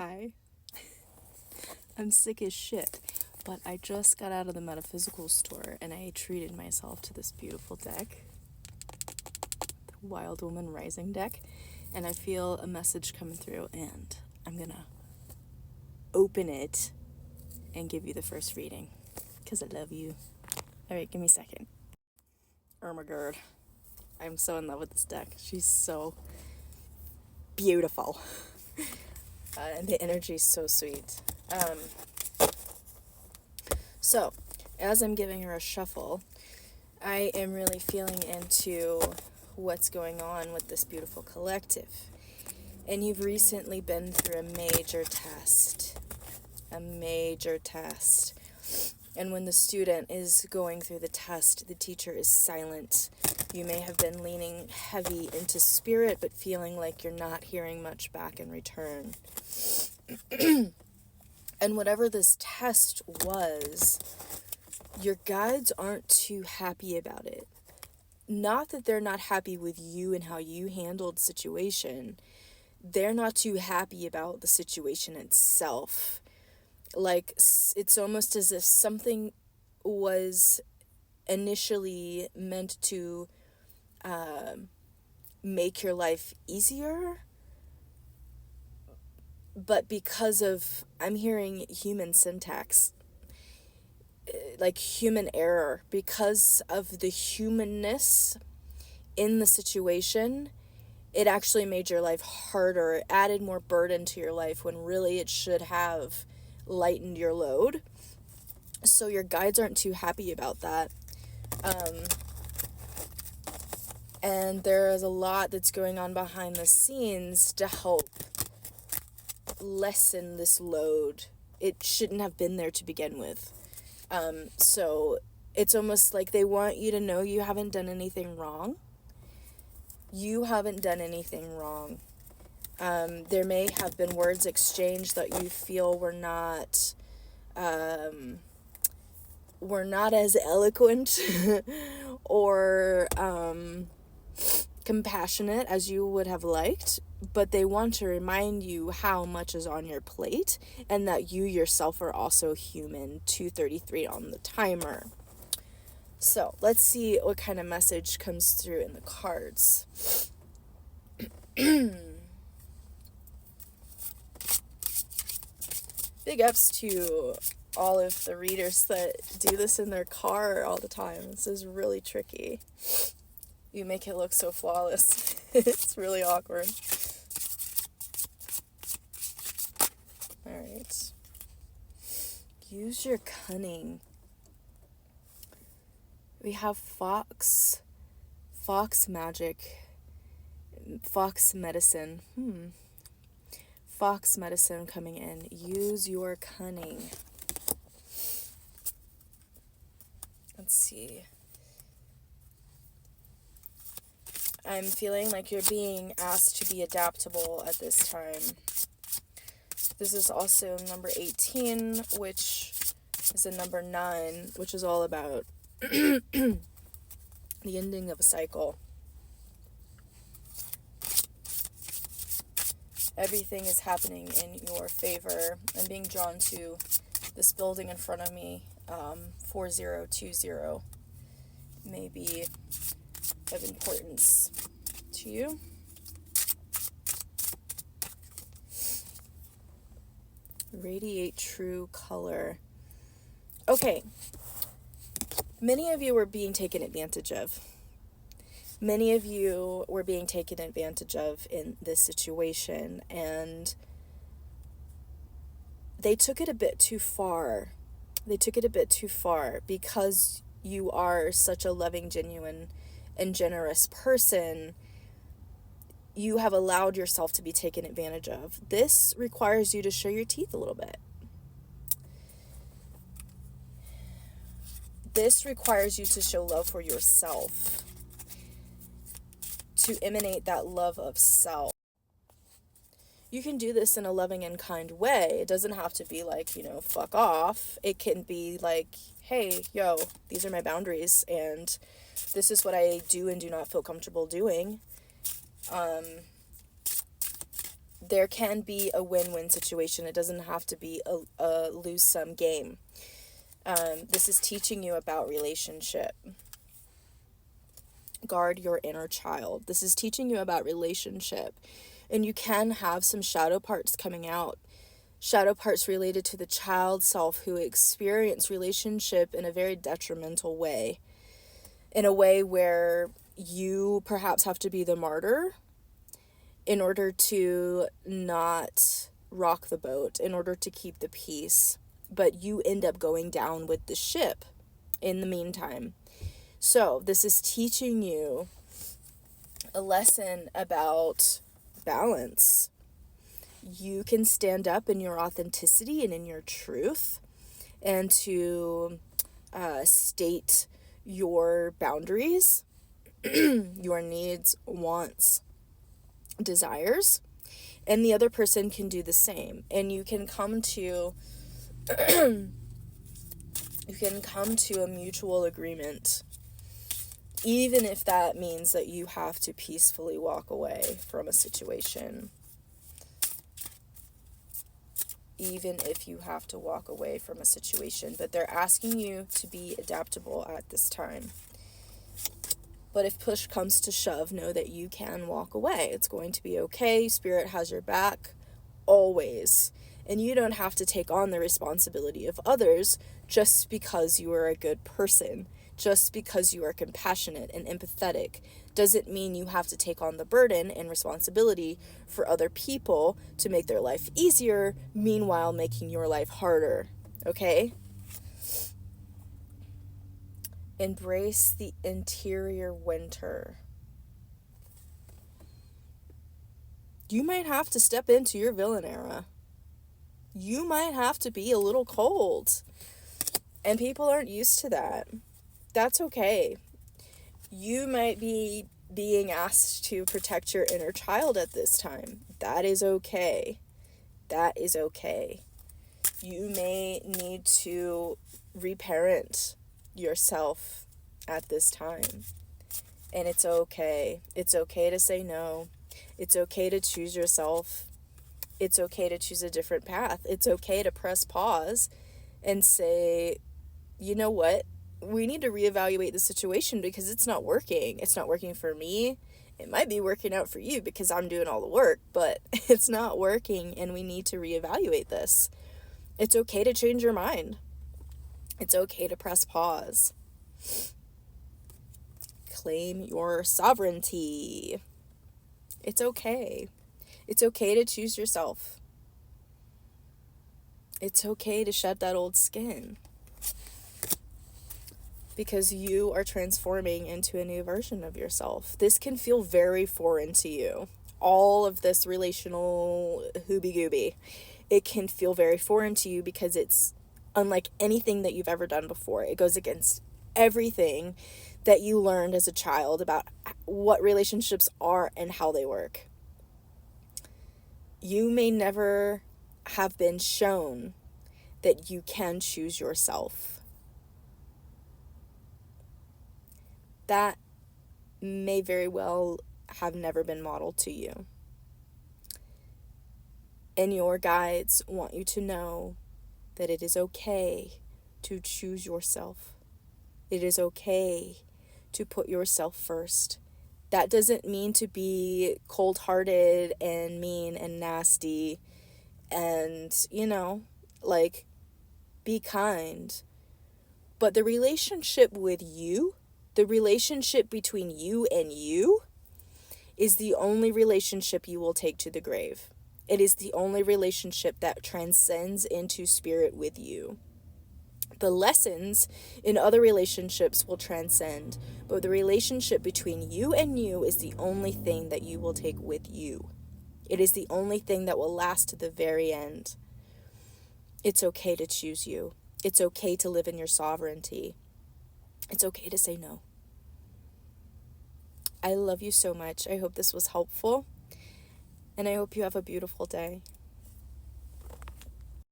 Hi. I'm sick as shit, but I just got out of the metaphysical store and I treated myself to this beautiful deck, the Wild Woman Rising deck, and I feel a message coming through, and I'm gonna open it and give you the first reading because I love you. All right, give me a second. Oh my god, I'm so in love with this deck. She's so beautiful. And the energy is so sweet. So, as I'm giving her a shuffle, I am really feeling into what's going on with this beautiful collective. And you've recently been through a major test. And when the student is going through the test, the teacher is silent. You may have been leaning heavy into spirit, but feeling like you're not hearing much back in return. And whatever this test was, your guides aren't too happy about it. Not that they're not happy with you and how you handled the situation. They're not too happy about the situation itself. Like, it's almost as if something was initially meant to make your life easier, but because of, I'm hearing human syntax, like human error, because of the humanness in the situation, it actually made your life harder. It added more burden to your life when really it should have lightened your load. So your guides aren't too happy about that. And there is a lot that's going on behind the scenes to help lessen this load. It shouldn't have been there to begin with. So it's almost like they want you to know you haven't done anything wrong. You haven't done anything wrong. There may have been words exchanged that you feel were not as eloquent or compassionate as you would have liked, but they want to remind you how much is on your plate and that you yourself are also human. 2:33 on the timer. So let's see what kind of message comes through in the cards. Big ups to all of the readers that do this in their car all the time. This is really tricky. You make it look so flawless. It's really awkward. All right. Use your cunning. We have fox magic, fox medicine. Fox medicine coming in. Use your cunning. Let's see. I'm feeling like you're being asked to be adaptable at this time. This is also number 18, which is a number 9, which is all about the ending of a cycle. Everything is happening in your favor. I'm being drawn to this building in front of me, 4020, may be of importance to you. Radiate true color. Okay. Many of you were being taken advantage of. Many of you were being taken advantage of in this situation, and they took it a bit too far. Because you are such a loving, genuine, and generous person. You have allowed yourself to be taken advantage of. This requires you to show your teeth a little bit. This requires you to show love for yourself, to emanate that love of self. You can do this in a loving and kind way. It doesn't have to be like, fuck off. It can be like, hey, yo, these are my boundaries, and this is what I do and do not feel comfortable doing. there can be a win-win situation. It doesn't have to be a lose-sum game. This is teaching you about relationship. Guard your inner child. This is teaching you about relationship. And you can have some shadow parts coming out. Shadow parts related to the child self who experience relationship in a very detrimental way. In a way where you perhaps have to be the martyr in order to not rock the boat, in order to keep the peace. But you end up going down with the ship in the meantime. So this is teaching you a lesson about balance. You can stand up in your authenticity and in your truth, and to state your boundaries, your needs, wants, desires, and the other person can do the same. And you can come to a mutual agreement, even if that means that you have to peacefully walk away from a situation. Even if you have to walk away from a situation. But they're asking you to be adaptable at this time. But if push comes to shove, know that you can walk away. It's going to be okay. Spirit has your back always. And you don't have to take on the responsibility of others just because you are a good person. Just because you are compassionate and empathetic doesn't mean you have to take on the burden and responsibility for other people to make their life easier, meanwhile making your life harder. Okay? Embrace the interior winter. You might have to step into your villain era. You might have to be a little cold. And people aren't used to that. That's okay. You might be being asked to protect your inner child at this time. That is okay. That is okay. You may need to reparent yourself at this time. And it's okay. It's okay to say no. It's okay to choose yourself. It's okay to choose a different path. It's okay to press pause and say, you know what? We need to reevaluate the situation because it's not working. It's not working for me. It might be working out for you because I'm doing all the work, but it's not working and we need to reevaluate this. It's okay to change your mind. It's okay to press pause. Claim your sovereignty. It's okay. It's okay to choose yourself. It's okay to shed that old skin. Because you are transforming into a new version of yourself. This can feel very foreign to you. All of this relational hooby-gooby. It can feel very foreign to you because it's unlike anything that you've ever done before. It goes against everything that you learned as a child about what relationships are and how they work. You may never have been shown that you can choose yourself. That may very well have never been modeled to you. And your guides want you to know that it is okay to choose yourself. It is okay to put yourself first. That doesn't mean to be cold-hearted and mean and nasty and, be kind. But the relationship with you, the relationship between you and you, is the only relationship you will take to the grave. It is the only relationship that transcends into spirit with you. The lessons in other relationships will transcend, but the relationship between you and you is the only thing that you will take with you. It is the only thing that will last to the very end. It's okay to choose you. It's okay to live in your sovereignty. It's okay to say no. I love you so much. I hope this was helpful, and I hope you have a beautiful day.